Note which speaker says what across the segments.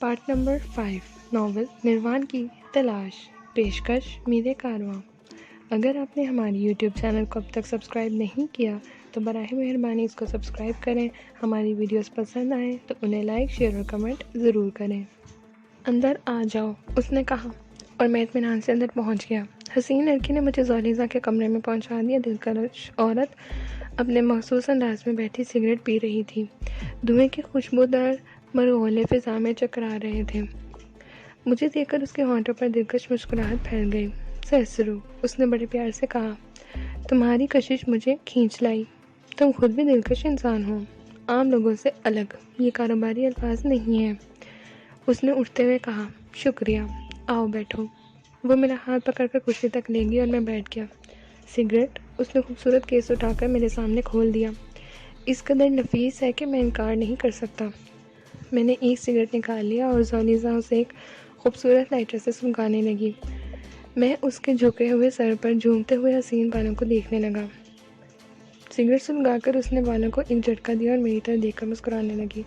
Speaker 1: Part number 5 novel نروان کی تلاش پیشکش میرے کارواں۔ اگر آپ نے ہماری یوٹیوب چینل کو اب تک سبسکرائب نہیں کیا تو براہ مہربانی اس کو سبسکرائب کریں۔ ہماری ویڈیوز پسند آئیں تو انہیں لائک، شیئر اور کمنٹ ضرور کریں۔ اندر آ جاؤ، اس نے کہا اور میں اطمینان سے اندر پہنچ گیا۔ حسین لڑکی نے مجھے زولیزا کے کمرے میں پہنچا دیا۔ دلکش عورت اپنے مخصوص انداز میں بیٹھی سگریٹ پی رہی تھی۔ دھوئیں کی خوشبودار مرغولے فضا میں چکرا رہے تھے۔ مجھے دیکھ کر اس کے ہونٹوں پر دلکش مسکراہٹ پھیل گئی۔ سہسرو، اس نے بڑے پیار سے کہا، تمہاری کشش مجھے کھینچ لائی۔ تم خود بھی دلکش انسان ہو، عام لوگوں سے الگ، یہ کاروباری الفاظ نہیں ہیں۔ اس نے اٹھتے ہوئے کہا، شکریہ، آؤ بیٹھو۔ وہ میرا ہاتھ پکڑ کر کرسی تک لے گئی اور میں بیٹھ گیا۔ سگریٹ، اس نے خوبصورت کیس اٹھا کر میرے سامنے کھول دیا۔ اس قدر نفیس ہے کہ میں انکار نہیں کر سکتا۔ میں نے ایک سگریٹ نکال لیا اور زولیزا اسے ایک خوبصورت لائٹر سے سلگانے لگی۔ میں اس کے جھکے ہوئے سر پر جھومتے ہوئے حسین بالوں کو دیکھنے لگا۔ سگریٹ سلگا کر اس نے بالوں کو ایک جھٹکا دیا اور میری طرف دیکھ کر مسکرانے لگی۔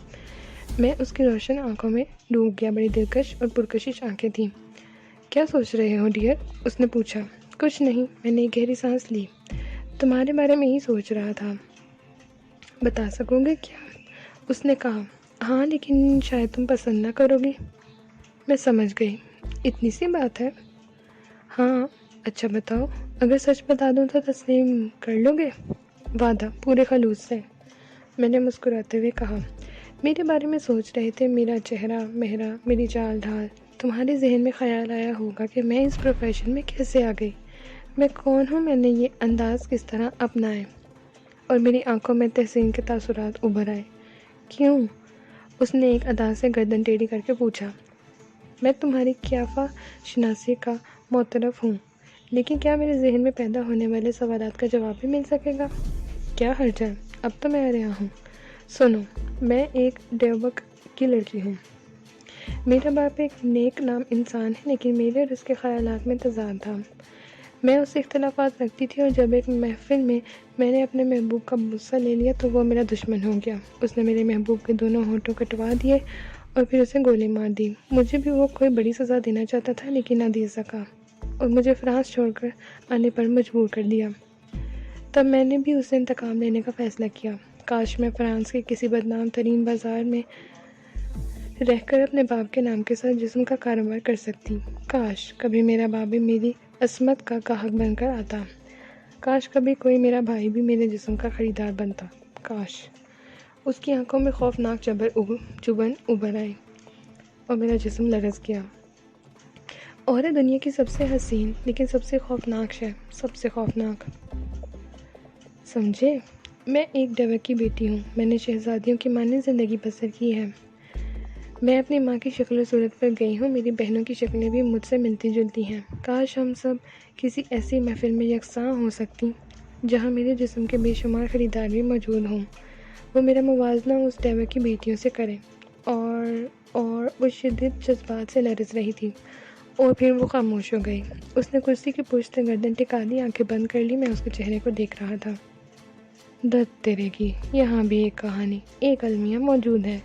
Speaker 1: میں اس کی روشن آنکھوں میں ڈوب گیا۔ بڑی دلکش اور پرکشش آنکھیں تھیں۔ کیا سوچ رہے ہو ڈیئر؟ اس نے پوچھا۔ کچھ نہیں، میں نے ایک گہری سانس لی۔ تمہارے بارے میں ہی سوچ رہا تھا۔ بتا سکو گے کیا؟ اس نے کہا، ہاں لیکن شاید تم پسند نہ کرو گی۔ میں سمجھ گئی، اتنی سی بات ہے؟ ہاں، اچھا بتاؤ، اگر سچ بتا دوں تو تسلیم کر لو گے؟ وعدہ، پورے خلوص سے۔ میں نے مسکراتے ہوئے کہا، میرے بارے میں سوچ رہے تھے، میرا چہرہ، مہرہ، میری چال ڈھال۔ تمہارے ذہن میں خیال آیا ہوگا کہ میں اس پروفیشن میں کیسے آ گئی، میں کون ہوں، میں نے یہ انداز کس طرح اپنائے، اور میری آنکھوں میں تحسین کے تاثرات ابھر آئے۔ کیوں؟ اس نے ایک ادا سے گردن ٹیڑھی کر کے پوچھا۔ میں تمہاری قیافہ شناسی کا معترف ہوں، لیکن کیا میرے ذہن میں پیدا ہونے والے سوالات کا جواب بھی مل سکے گا؟ کیا حرج ہے، اب تو میں رہا ہوں۔ سنو، میں ایک ڈیوک کی لڑکی ہوں۔ میرا باپ ایک نیک نام انسان ہے، لیکن میرے اور اس کے خیالات میں تضاد تھا۔ میں اس سے اختلافات رکھتی تھی، اور جب ایک محفل میں نے اپنے محبوب کا بوسہ لے لیا تو وہ میرا دشمن ہو گیا۔ اس نے میرے محبوب کے دونوں ہونٹوں کٹوا دیے اور پھر اسے گولی مار دی۔ مجھے بھی وہ کوئی بڑی سزا دینا چاہتا تھا، لیکن نہ دے سکا اور مجھے فرانس چھوڑ کر آنے پر مجبور کر دیا۔ تب میں نے بھی اسے انتقام لینے کا فیصلہ کیا۔ کاش میں فرانس کے کسی بدنام ترین بازار میں رہ کر اپنے باپ کے نام کے ساتھ جسم کا کاروبار کر سکتی۔ کاش کبھی میرا باپ بھی میری عصمت کا گاہک بن کر آتا۔ کاش کبھی کوئی میرا بھائی بھی میرے جسم کا خریدار بنتا۔ کاش۔ اس کی آنکھوں میں خوفناک چبھن ابھر آئی اور میرا جسم لرز گیا۔ عورت دنیا کی سب سے حسین لیکن سب سے خوفناک ہے، سب سے خوفناک۔ سمجھے؟ میں ایک ڈیوک کی بیٹی ہوں۔ میں نے شہزادیوں کی مانند زندگی بسر کی ہے۔ میں اپنی ماں کی شکل و صورت پر گئی ہوں، میری بہنوں کی شکلیں بھی مجھ سے ملتی جلتی ہیں۔ کاش ہم سب کسی ایسی محفل میں یکساں ہو سکتی جہاں میرے جسم کے بے شمار خریدار بھی موجود ہوں۔ وہ میرا موازنہ اس ڈیوک کی بیٹیوں سے کریں۔ اور وہ شدید جذبات سے لرز رہی تھی، اور پھر وہ خاموش ہو گئی۔ اس نے کرسی کی پشت سے گردن ٹکا دی، آنکھیں بند کر لی۔ میں اس کے چہرے کو دیکھ رہا تھا۔ دت تیرے کی، یہاں بھی ایک کہانی، ایک المیہ موجود ہے۔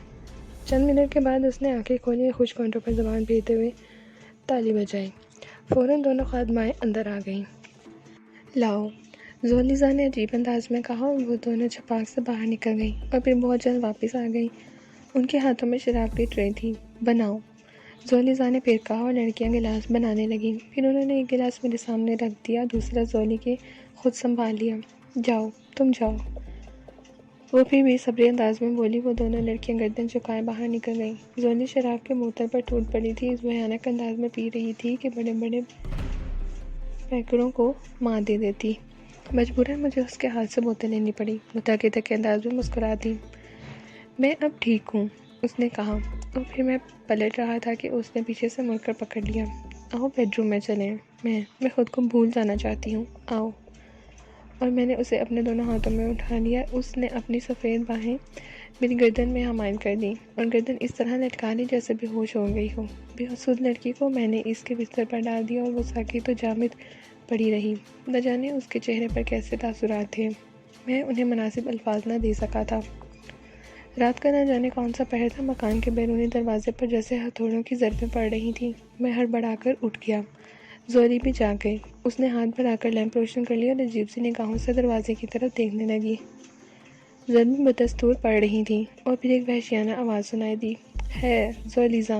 Speaker 1: چند منٹ کے بعد اس نے آنکھیں کھولی اور خشک ہونٹوں پر زبان پھیرتے ہوئے تالی بجائی۔ فوراً دونوں خادمائیں اندر آ گئیں۔ لاؤ، زولیزا نے عجیب انداز میں کہا، اور وہ دونوں چھپاک سے باہر نکل گئیں اور پھر بہت جلد واپس آ گئیں۔ ان کے ہاتھوں میں شراب کی ٹرے تھی۔ بناؤ، زولیزا نے پھر کہا، اور لڑکیاں گلاس بنانے لگیں۔ پھر انہوں نے ایک گلاس میرے سامنے رکھ دیا، دوسرا زولی کے خود سنبھال لیا۔ جاؤ، تم جاؤ، وہ پھر بے صبری انداز میں بولی۔ وہ دونوں لڑکیاں گردن جھکائے باہر نکل گئیں۔ زولی شراب کے بوتل پر ٹوٹ پڑی تھی، اس بھیانک انداز میں پی رہی تھی کہ بڑے بڑے پیکروں کو مار دے دیتی۔ مجبوراً مجھے اس کے ہاتھ سے بوتل لینی پڑی۔ متعلقہ کے انداز میں مسکراتی۔ میں اب ٹھیک ہوں، اس نے کہا، اور پھر میں پلٹ رہا تھا کہ اس نے پیچھے سے مڑ کر پکڑ لیا۔ آؤ بیڈ روم میں چلیں، میں خود کو بھول جانا چاہتی ہوں، آؤ۔ اور میں نے اسے اپنے دونوں ہاتھوں میں اٹھا لیا۔ اس نے اپنی سفید باہیں میری گردن میں حمائل کر دی اور گردن اس طرح لٹکا لی جیسے بے ہوش ہو گئی ہو۔ بے ہوش لڑکی کو میں نے اس کے بستر پر ڈال دیا اور وہ ساکت و جامد پڑی رہی۔ نہ جانے اس کے چہرے پر کیسے تاثرات تھے، میں انہیں مناسب الفاظ نہ دے سکا تھا۔ رات کا نہ جانے کون سا پہر تھا، مکان کے بیرونی دروازے پر جیسے ہتھوڑوں کی ضربیں پڑ رہی تھیں۔ میں ہڑبڑا کر اٹھ گیا۔ زولی بھی جاگ گئی۔ اس نے ہاتھ بڑھا کر لیمپ روشن کر لیا اور عجیب سی نگاہوں سے دروازے کی طرف دیکھنے لگی۔ ضربیں بدستور پڑ رہی تھیں اور پھر ایک وحشیانہ آواز سنائی دی، ہے زولیزا!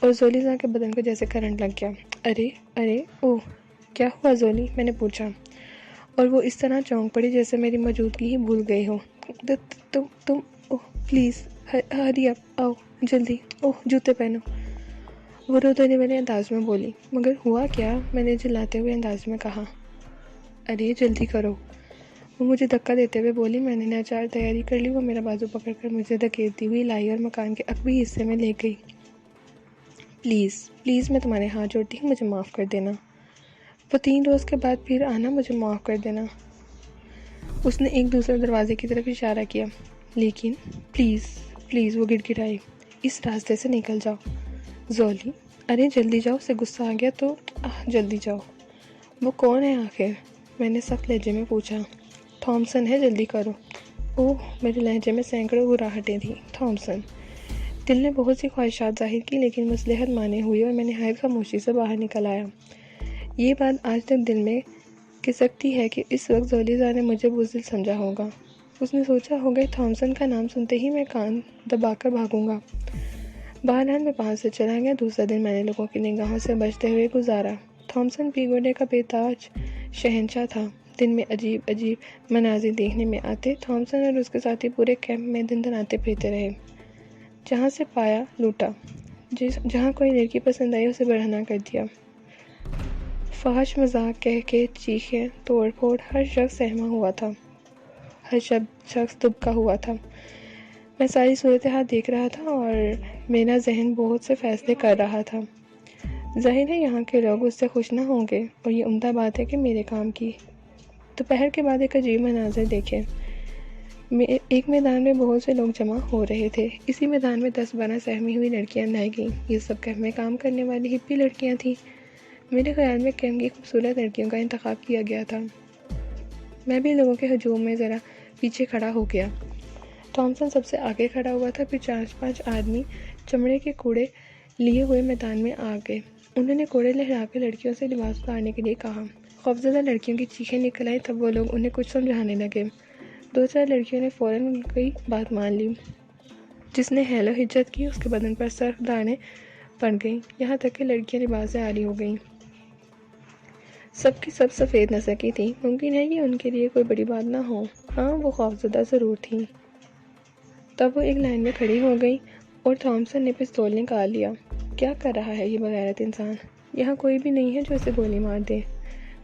Speaker 1: اور زولیزا کے بدن کو جیسے کرنٹ لگ گیا۔ ارے اوہ، کیا ہوا زولی؟ میں نے پوچھا، اور وہ اس طرح چونک پڑی جیسے میری موجودگی ہی بھول گئی ہو۔ تم اوہ پلیز ہری اپ، آؤ جلدی، اوہ جوتے پہنو، وہ رونے والے انداز میں بولی۔ مگر ہوا کیا؟ میں نے جلاتے ہوئے انداز میں کہا۔ ارے جلدی کرو، وہ مجھے دھکا دیتے ہوئے بولی۔ میں نے ناچار تیاری کر لی۔ وہ میرا بازو پکڑ کر مجھے دھکیلتی ہوئی لائی اور مکان کے عقبی حصے میں لے گئی۔ پلیز میں تمہارے ہاتھ جوڑتی ہوں، مجھے معاف کر دینا۔ وہ 3 روز کے بعد پھر آنا، مجھے معاف کر دینا۔ اس نے ایک دوسرے دروازے کی طرف اشارہ کیا۔ لیکن پلیز وہ گڑ گڑائی، اس راستے سے نکل جاؤ زولی۔ ارے جلدی جاؤ، اسے غصہ آ گیا تو جلدی جاؤ۔ وہ کون ہے آخر؟ میں نے سخت لہجے میں پوچھا۔ تھامسن ہے، جلدی کرو۔ اوہ، میرے لہجے میں سینکڑوں گراہٹیں تھیں۔ تھامسن۔ دل نے بہت سی خواہشات ظاہر کی لیکن مصلحت مانے ہوئی اور میں نہایت خاموشی سے باہر نکل آیا۔ یہ بات آج تک دل میں کھسکتی ہے کہ اس وقت زولیزا نے مجھے بزدل سمجھا ہوگا۔ اس نے سوچا ہوگا تھامسن کا نام سنتے ہی میں کان دبا کر بھاگوں گا۔ بہرحال میں 5 سے چلا گیا۔ دوسرا دن میں نے لوگوں کی نگاہوں سے بچتے ہوئے گزارا۔ تھامسن پیگوڈے کا بے تاج شہنشاہ تھا۔ دن میں عجیب مناظر دیکھنے میں آتے۔ تھامسن اور اس کے ساتھی پورے کیمپ میں دن دناتے پھرتے رہے۔ جہاں سے پایا لوٹا، جہاں کوئی لڑکی پسند آئی اسے برہنہ کر دیا۔ فحش مذاق، کہکہے، چیخیں، توڑ پھوڑ، ہر شخص سہما ہوا تھا، ہر شخص دبکا ہوا تھا۔ میں ساری صورتحال دیکھ رہا تھا اور میرا ذہن بہت سے فیصلے کر رہا تھا۔ ظاہر ہے یہاں کے لوگ اس سے خوش نہ ہوں گے اور یہ عمدہ بات ہے کہ میرے کام کی۔ دوپہر کے بعد ایک عجیب مناظر دیکھے۔ ایک میدان میں بہت سے لوگ جمع ہو رہے تھے۔ اسی میدان میں 10-12 سہمی ہوئی لڑکیاں لائی گئیں۔ یہ سب کیمپ میں کام کرنے والی ہپی لڑکیاں تھیں۔ میرے خیال میں کیمپ کی خوبصورت لڑکیوں کا انتخاب کیا گیا تھا۔ میں بھی لوگوں کے ہجوم میں ذرا پیچھے کھڑا ہو گیا۔ تھامسن سب سے آگے کھڑا ہوا تھا۔ پھر 4-5 آدمی چمڑے کے کوڑے لیے ہوئے میدان میں آ گئے۔ انہوں نے کوڑے لہرا کر لڑکیوں سے لباس اتارنے کے لیے کہا۔ خوفزدہ لڑکیوں کی چیخیں نکل آئیں۔ تب وہ لوگ انہیں کچھ سمجھانے لگے۔ 2-4 لڑکیوں نے فوراً ان کی بات مان لی۔ جس نے حیل و حجت کی اس کے بدن پر سرخ دانے پڑ گئیں، یہاں تک کہ لڑکیاں لباس سے عاری ہو گئیں۔ سب کی سب سفید نسل کی تھیں۔ ممکن ہے یہ ان کے لیے کوئی بڑی بات نہ ہو۔ ہاں، وہ خوفزدہ ضرور تھیں۔ تب وہ ایک لائن میں کھڑی ہو گئی اور تھامسن نے پستول نکال لیا۔ کیا کر رہا ہے یہ بغیرت انسان؟ یہاں کوئی بھی نہیں ہے جو اسے گولی مار دے،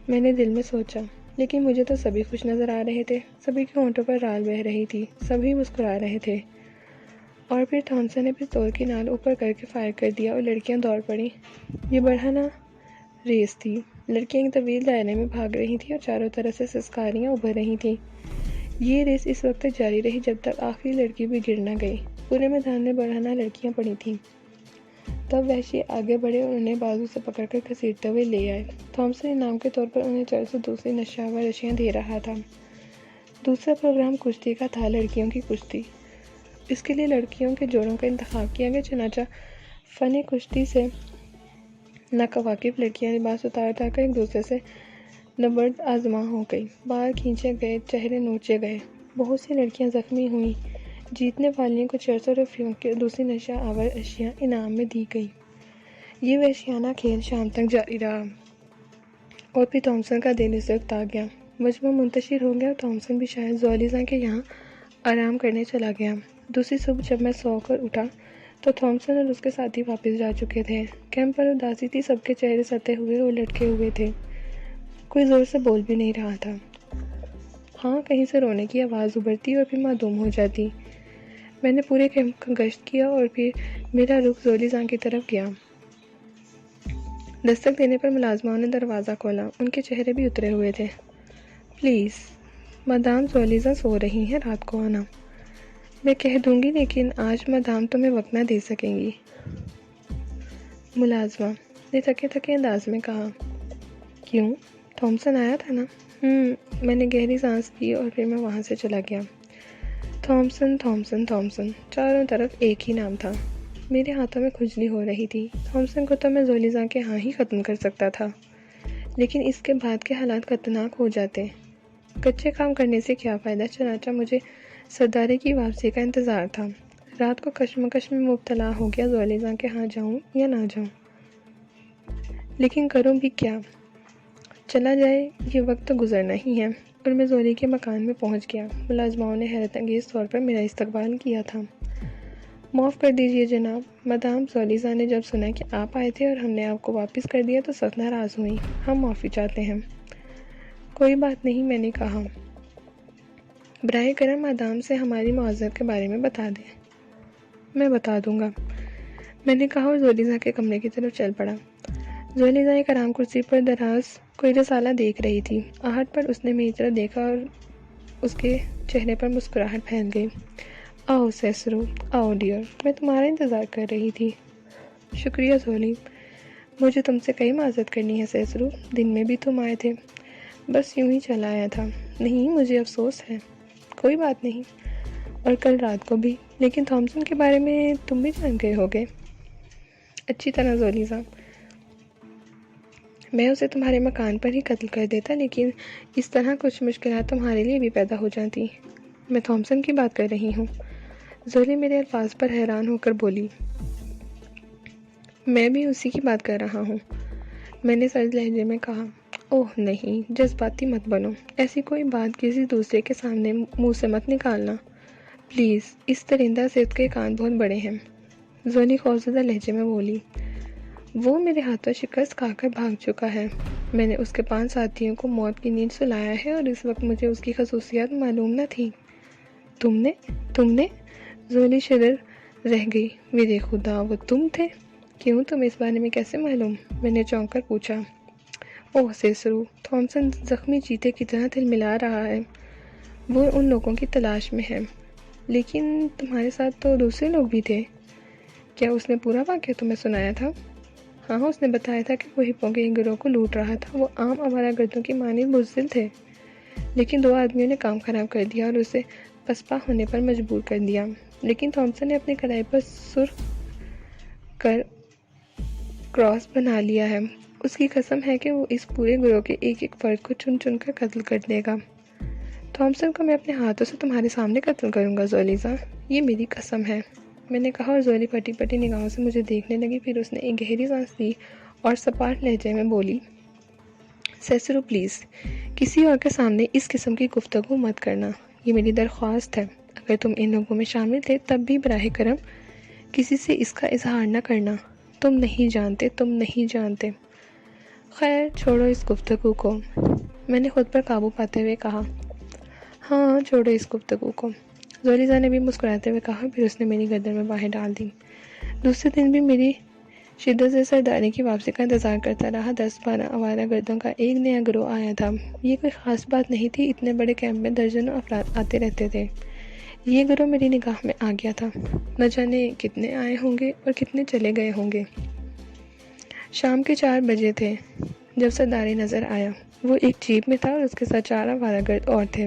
Speaker 1: میں نے دل میں سوچا۔ لیکن مجھے تو سبھی خوش نظر آ رہے تھے۔ سبھی کے ہونٹوں پر رال بہہ رہی تھی۔ سبھی مسکرا رہے تھے۔ اور پھر تھامسن نے پستول کی نال اوپر کر کے فائر کر دیا اور لڑکیاں دوڑ پڑیں۔ یہ برہنہ ریس تھی۔ لڑکیاں ایک طویل دائرے میں بھاگ رہی تھیں اور چاروں طرف سے سسکاریاں ابھر رہی تھیں۔ یہ ریس اس وقت تک جاری رہی جب تک آخری لڑکی بھی گر نہ گئی۔ پورے میدان میں برہنہ لڑکیاں پڑی تھیں۔ تب وحشی آگے بڑھے اور انہیں بازو سے پکڑ کر گھسیٹتے ہوئے لے آئے۔ تھامسن انعام کے طور پر انہیں 400 دوسری نشہ اشیاء دے رہا تھا۔ دوسرا پروگرام کشتی کا تھا، لڑکیوں کی کشتی۔ اس کے لیے لڑکیوں کے جوڑوں کا انتخاب کیا گیا۔ چنانچہ فن کشتی سے ناواقف لڑکیاں لباس اتار کر ایک دوسرے سے نبرد آزما ہو گئی۔ بال کھینچے گئے، چہرے نوچے گئے۔ بہت سی لڑکیاں زخمی ہوئیں۔ جیتنے والیوں کو 400 روپیوں کی دوسری نشہ آور اشیاء انعام میں دی گئی۔ یہ وحشیانہ کھیل شام تک جاری رہا اور پھر تھامسن کا دل اسے اکتا گیا۔ مجمع منتشر ہو گیا اور تھامسن بھی شاید زولیزا کے یہاں آرام کرنے چلا گیا۔ دوسری صبح جب میں سو کر اٹھا تو تھامسن اور اس کے ساتھی واپس جا چکے تھے۔ کیمپ پر اداسی تھی، سب کے چہرے ستے ہوئے اور لٹکے ہوئے تھے۔ کوئی زور سے بول بھی نہیں رہا تھا۔ ہاں، کہیں سے رونے کی آواز ابھرتی اور پھر معدوم ہو جاتی۔ میں نے پورے کیمپ کا گشت کیا اور پھر میرا رخ زولیزا کی طرف گیا۔ دستک دینے پر ملازماؤں نے دروازہ کھولا۔ ان کے چہرے بھی اترے ہوئے تھے۔ پلیز، مدام زولیزا سو رہی ہیں، رات کو آنا۔ میں کہہ دوں گی لیکن آج مدام تمہیں وقت نہ دے سکیں گی۔ ملازمہ نے تھکے تھکے انداز میں کہا۔ کیوں؟ تھامسن آیا تھا نا؟ میں نے گہری سانس لی اور پھر میں وہاں سے چلا گیا۔ تھامسن تھامسن تھامسن، چاروں طرف ایک ہی نام تھا۔ میرے ہاتھوں میں کھجلی ہو رہی تھی۔ تھامسن کو تو میں زولیزا کے ہاں ہی ختم کر سکتا تھا، لیکن اس کے بعد کے حالات خطرناک ہو جاتے۔ کچے کام کرنے سے کیا فائدہ؟ چنانچہ مجھے سردارے کی واپسی کا انتظار تھا۔ رات کو کشمکش میں مبتلا ہو گیا، زولیزا کے ہاں جاؤں یا نہ جاؤں، لیکن کروں بھی کیا؟ چلا جائے، یہ وقت تو گزرنا ہی ہے۔ اور میں زولی کے مکان میں پہنچ گیا۔ ملازماؤں نے حیرت انگیز طور پر میرا استقبال کیا تھا۔ معاف کر دیجیے جناب، مدام زولیزا نے جب سنا کہ آپ آئے تھے اور ہم نے آپ کو واپس کر دیا تو سخت ناراض ہوئی۔ ہم معافی چاہتے ہیں۔ کوئی بات نہیں، میں نے کہا۔ براہ کرم مدام سے ہماری معذرت کے بارے میں بتا دیں۔ میں بتا دوں گا، میں نے کہا اور زولیزا کے کمرے کی طرف چل پڑا۔ زولیزا ایک آرام کرسی پر دراز کوئی رسالہ دیکھ رہی تھی۔ آہٹ پر اس نے میری طرف دیکھا اور اس کے چہرے پر مسکراہٹ پھیل گئی۔ آؤ سیسرو، آؤ ڈیئر، میں تمہارا انتظار کر رہی تھی۔ شکریہ زولی، مجھے تم سے کئی معذرت کرنی ہے سیسرو، دن میں بھی تم آئے تھے، بس یوں ہی چلا آیا تھا۔ نہیں، مجھے افسوس ہے۔ کوئی بات نہیں، اور کل رات کو بھی۔ لیکن تھامسن کے بارے میں تم بھی جان گئے ہوگے؟ اچھی طرح زولیزا، میں اسے تمہارے مکان پر ہی قتل کر دیتا، لیکن اس طرح کچھ مشکلات تمہارے لیے بھی پیدا ہو جاتی۔ میں تھامسن کی بات کر رہی ہوں۔ زولی میرے الفاظ پر حیران ہو کر بولی۔ میں بھی اسی کی بات کر رہا ہوں، میں نے سرد لہجے میں کہا۔ اوہ نہیں، جذباتی مت بنو، ایسی کوئی بات کسی دوسرے کے سامنے منہ سے مت نکالنا پلیز، اس درندہ صفت کے کان بہت بڑے ہیں۔ زولی خوفزدہ لہجے میں بولی۔ وہ میرے ہاتھوں شکست کھا کر بھاگ چکا ہے۔ میں نے اس کے 5 ساتھیوں کو موت کی نیند سلایا ہے اور اس وقت مجھے اس کی خصوصیات معلوم نہ تھی۔ تم نے؟ زولی شدر رہ گئی۔ میرے خدا، وہ تم تھے؟ کیوں، تمہیں اس بارے میں کیسے معلوم؟ میں نے چونک کر پوچھا۔ اوہ سیسرو، تھامسن زخمی چیتے کی طرح تلملا رہا ہے، وہ ان لوگوں کی تلاش میں ہے۔ لیکن تمہارے ساتھ تو دوسرے لوگ بھی تھے۔ کیا اس نے پورا واقعہ تمہیں سنایا تھا؟ ہاں، اس نے بتایا تھا کہ وہ ہپوں کے ایک گروہ کو لوٹ رہا تھا۔ وہ عام آوارہ گردوں کی مانند بزدل تھے، لیکن 2 آدمیوں نے کام خراب کر دیا اور اسے پسپا ہونے پر مجبور کر دیا۔ لیکن تھامسن نے اپنی کلائی پر سرخ کر کراس بنا لیا ہے۔ اس کی قسم ہے کہ وہ اس پورے گروہ کے ایک ایک فرد کو چن چن کر قتل کر دے گا۔ تھامسن کو میں اپنے ہاتھوں سے تمہارے سامنے قتل کروں گا زولیزا، یہ میری قسم ہے، میں نے کہا اور زولی پھٹی پھٹی نگاہوں سے مجھے دیکھنے لگی۔ پھر اس نے ایک گہری سانس لی اور سپاٹ لہجے میں بولی۔ سیسرو پلیز، کسی اور کے سامنے اس قسم کی گفتگو مت کرنا، یہ میری درخواست ہے۔ اگر تم ان لوگوں میں شامل تھے تب بھی براہ کرم کسی سے اس کا اظہار نہ کرنا۔ تم نہیں جانتے۔ خیر، چھوڑو اس گفتگو کو، میں نے خود پر قابو پاتے ہوئے کہا۔ ہاں، چھوڑو اس گفتگو کو، زولیزا نے بھی مسکراتے ہوئے کہا۔ پھر اس نے میری گردن میں باہیں ڈال دی۔ دوسرے دن بھی میری شدت سے سرداری کی واپسی کا انتظار کرتا رہا۔ 10-12 آوارہ گردوں کا ایک نیا گروہ آیا تھا۔ یہ کوئی خاص بات نہیں تھی، اتنے بڑے کیمپ میں درجنوں افراد آتے رہتے تھے۔ یہ گروہ میری نگاہ میں آ گیا تھا، نہ جانے کتنے آئے ہوں گے اور کتنے چلے گئے ہوں گے۔ شام کے 4 بجے تھے جب سرداری نظر آیا۔ وہ ایک جیپ میں تھا اور اس کے ساتھ 4 آوارہ گرد اور تھے۔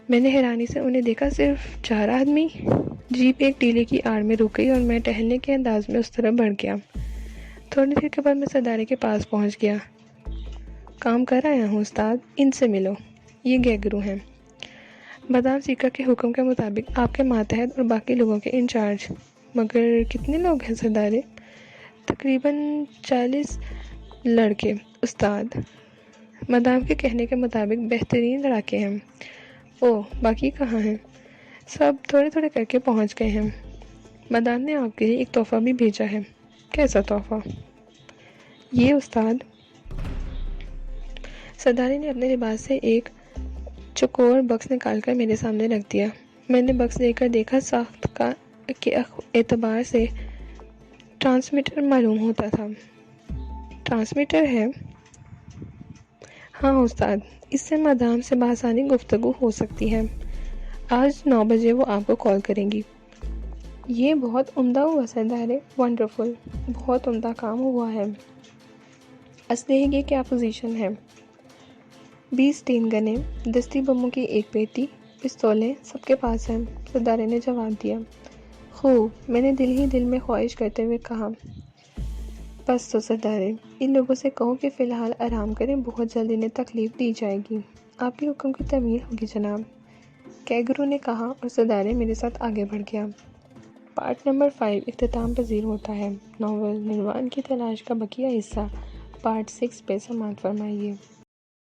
Speaker 1: میں نے حیرانی سے انہیں دیکھا، صرف 4 آدمی۔ جیپ ایک ٹیلے کی آڑ میں رک گئی اور میں ٹہلنے کے انداز میں اس طرف بڑھ گیا۔ تھوڑی دیر کے بعد میں سرداری کے پاس پہنچ گیا۔ کام کر آیا ہوں استاد، ان سے ملو، یہ گیگرو ہیں۔ مدام سیکا کے حکم کے مطابق آپ کے ماتحت اور باقی لوگوں کے انچارج۔ مگر کتنے لوگ ہیں سردارے؟ تقریباً 40 لڑکے استاد، مدام کے کہنے کے مطابق بہترین لڑاکے ہیں۔ اوہ، باقی کہاں ہیں؟ سب تھوڑے تھوڑے کر کے پہنچ گئے ہیں۔ مدام نے آپ کے لیے ایک تحفہ بھی بھیجا ہے۔ کیسا تحفہ؟ یہ استاد، سرداری نے اپنے لباس سے ایک چوکور بکس نکال کر میرے سامنے رکھ دیا۔ میں نے بکس لے کر دیکھا، ساخت کے اعتبار سے ٹرانسمیٹر معلوم ہوتا تھا۔ ٹرانسمیٹر ہے؟ ہاں استاد، اس سے مدام سے بآسانی گفتگو ہو سکتی ہے۔ آج 9 بجے وہ آپ کو کال کریں گی۔ یہ بہت عمدہ ہوا سردار، ونڈرفل، بہت عمدہ کام ہوا ہے۔ اسلحے کی کیا پوزیشن ہے؟ 20 ٹین گنیں، دستی بموں کی 1 پیٹی، پستولیں سب کے پاس ہیں، سردارے نے جواب دیا۔ خوب، میں نے دل ہی دل میں خواہش کرتے ہوئے کہا۔ بس تو سردارے، ان لوگوں سے کہو کہ فی الحال آرام کریں، بہت جلد انہیں تکلیف دی جائے گی۔ آپ کے حکم کی تعمیل ہوگی جناب، کینگرو نے کہا اور سردارے میرے ساتھ آگے بڑھ گیا۔ پارٹ نمبر 5 اختتام پذیر ہوتا ہے۔ ناول نروان کی تلاش کا بقیہ حصہ پارٹ 6 پہ سماعت فرمائیے۔